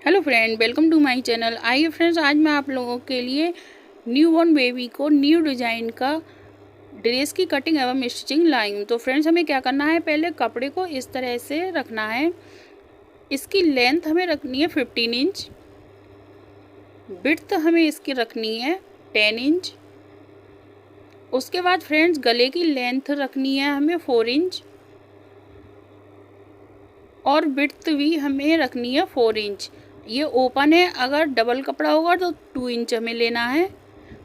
Hello friend, welcome to my channel. आइए friends, आज मैं आप लोगों के लिए न्यू बॉर्न बेबी को न्यू डिज़ाइन का ड्रेस की कटिंग एवं स्टिचिंग लाई हूँ। तो फ्रेंड्स, हमें क्या करना है, पहले कपड़े को इस तरह से रखना है। इसकी लेंथ हमें रखनी है 15 इंच, विड्थ हमें इसकी रखनी है 10 इंच। उसके बाद फ्रेंड्स, गले की लेंथ रखनी है हमें 4 इंच और विड्थ भी हमें रखनी है 4 इंच। ये ओपन है, अगर डबल कपड़ा होगा तो 2 इंच हमें लेना है।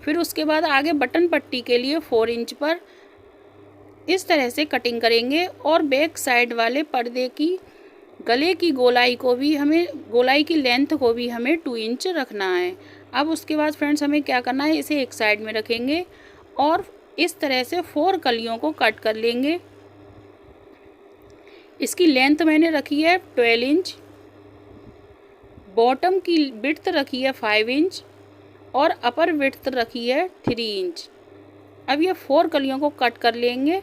फिर उसके बाद आगे बटन पट्टी के लिए 4 इंच पर इस तरह से कटिंग करेंगे और बैक साइड वाले पर्दे की गले की गोलाई को भी हमें, गोलाई की लेंथ को भी हमें 2 इंच रखना है। अब उसके बाद फ्रेंड्स, हमें क्या करना है, इसे एक साइड में रखेंगे और इस तरह से 4 कलियों को कट कर लेंगे। इसकी लेंथ मैंने रखी है 12 इंच, बॉटम की विड्थ रखी है 5 इंच और अपर विड्थ रखी है 3 इंच। अब ये 4 कलियों को कट कर लेंगे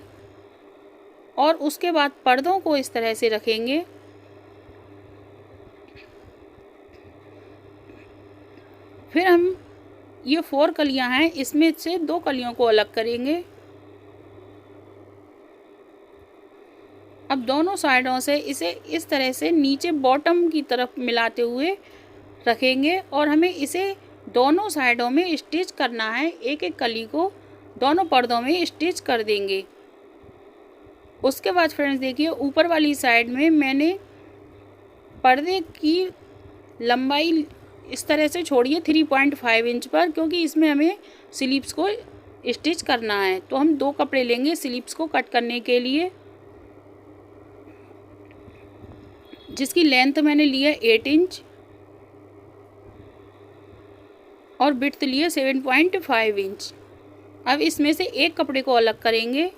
और उसके बाद पर्दों को इस तरह से रखेंगे। फिर हम ये 4 कलियां हैं, इसमें से 2 कलियों को अलग करेंगे। अब दोनों साइडों से इसे इस तरह से नीचे बॉटम की तरफ मिलाते हुए रखेंगे और हमें इसे दोनों साइडों में स्टिच करना है। एक एक कली को दोनों पर्दों में स्टिच कर देंगे। उसके बाद फ्रेंड्स देखिए, ऊपर वाली साइड में मैंने पर्दे की लंबाई इस तरह से छोड़ी है 3.5 इंच पर, क्योंकि इसमें हमें स्लीव्स को स्टिच करना है। तो हम 2 कपड़े लेंगे स्लीव्स को कट करने के लिए, जिसकी लेंथ मैंने ली है 8 इंच और विड्थ लिए 7.5 इंच। अब इसमें से एक कपड़े को अलग करेंगे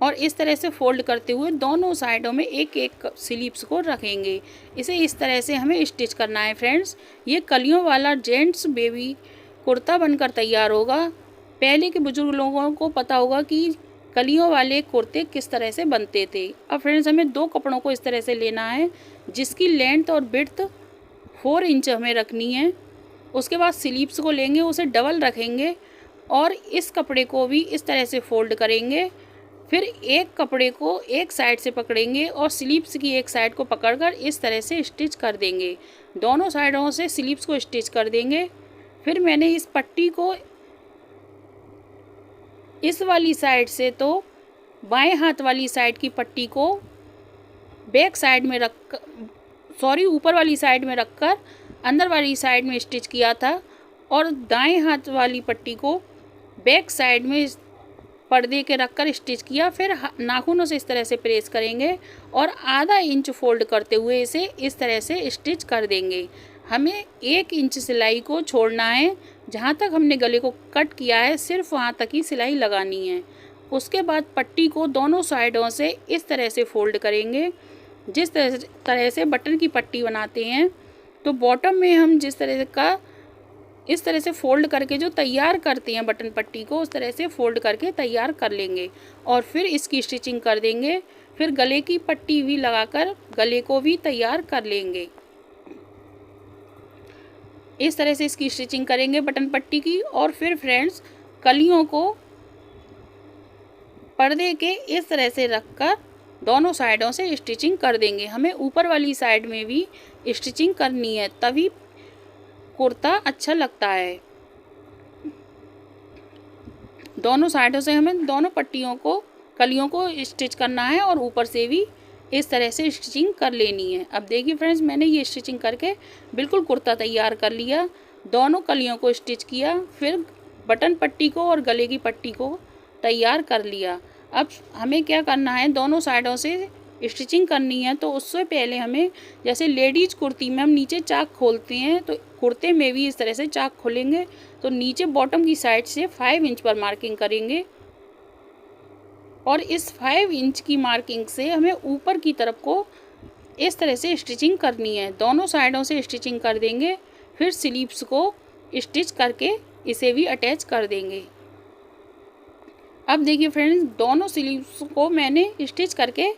और इस तरह से फोल्ड करते हुए दोनों साइडों में एक एक स्लीव्स को रखेंगे। इसे इस तरह से हमें स्टिच करना है। फ्रेंड्स, ये कलियों वाला जेंट्स बेबी कुर्ता बनकर तैयार होगा। पहले के बुजुर्ग लोगों को पता होगा कि कलियों वाले कुर्ते किस तरह से बनते थे। अब फ्रेंड्स, हमें 2 कपड़ों को इस तरह से लेना है, जिसकी लेंथ और विड्थ 4 इंच हमें रखनी है। उसके बाद स्लीव्स को लेंगे, उसे डबल रखेंगे और इस कपड़े को भी इस तरह से फोल्ड करेंगे। फिर एक कपड़े को एक साइड से पकड़ेंगे और स्लीव्स की एक साइड को पकड़कर इस तरह से स्टिच कर देंगे। दोनों साइडों से स्लीव्स को स्टिच कर देंगे। फिर मैंने इस पट्टी को इस वाली साइड से, तो बाएं हाथ वाली साइड की पट्टी को बैक साइड में रख ऊपर वाली साइड में रखकर अंदर वाली साइड में स्टिच किया था और दाएं हाथ वाली पट्टी को बैक साइड में पर्दे के रखकर स्टिच किया। फिर नाखूनों से इस तरह से प्रेस करेंगे और आधा इंच फोल्ड करते हुए इसे इस तरह से स्टिच कर देंगे। हमें 1 इंच सिलाई को छोड़ना है। जहाँ तक हमने गले को कट किया है, सिर्फ वहाँ तक ही सिलाई लगानी है। उसके बाद पट्टी को दोनों साइडों से इस तरह से फोल्ड करेंगे, जिस तरह से बटन की पट्टी बनाते हैं। तो बॉटम में हम जिस तरह का इस तरह से फोल्ड करके जो तैयार करते हैं बटन पट्टी को, उस तरह से फोल्ड करके तैयार कर लेंगे और फिर इसकी स्टिचिंग कर देंगे। फिर गले की पट्टी भी लगाकर गले को भी तैयार कर लेंगे। इस तरह से इसकी स्टिचिंग करेंगे बटन पट्टी की। और फिर फ्रेंड्स, कलियों को पर्दे के इस तरह से रखकर दोनों साइडों से स्टिचिंग कर देंगे। हमें ऊपर वाली साइड में भी स्टिचिंग करनी है, तभी कुर्ता अच्छा लगता है। दोनों साइडों से हमें दोनों पट्टियों को, कलियों को स्टिच करना है और ऊपर से भी इस तरह से स्टिचिंग कर लेनी है। अब देखिए फ्रेंड्स, मैंने ये स्टिचिंग करके बिल्कुल कुर्ता तैयार कर लिया। दोनों कलियों को स्टिच किया, फिर बटन पट्टी को और गले की पट्टी को तैयार कर लिया। अब हमें क्या करना है, दोनों साइडों से स्टिचिंग करनी है। तो उससे पहले हमें, जैसे लेडीज़ कुर्ती में हम नीचे चाक खोलते हैं, तो कुर्ते में भी इस तरह से चाक खोलेंगे। तो नीचे बॉटम की साइड से 5 इंच पर मार्किंग करेंगे और इस 5 इंच की मार्किंग से हमें ऊपर की तरफ को इस तरह से स्टिचिंग करनी है। दोनों साइडों से स्टिचिंग कर देंगे, फिर स्लीव्स को स्टिच करके इसे भी अटैच कर देंगे। अब देखिए फ्रेंड्स, दोनों स्लीव्स को मैंने स्टिच करके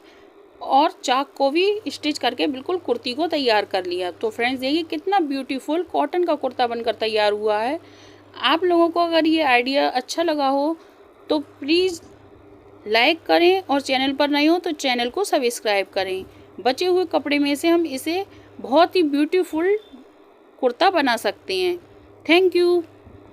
और चाक को भी स्टिच करके बिल्कुल कुर्ती को तैयार कर लिया। तो फ्रेंड्स देखिए कितना ब्यूटीफुल कॉटन का कुर्ता बनकर तैयार हुआ है। आप लोगों को अगर ये आइडिया अच्छा लगा हो तो प्लीज़ लाइक करें और चैनल पर नए हो तो चैनल को सब्सक्राइब करें। बचे हुए कपड़े में से हम इसे बहुत ही ब्यूटीफुल कुर्ता बना सकते हैं। Thank you.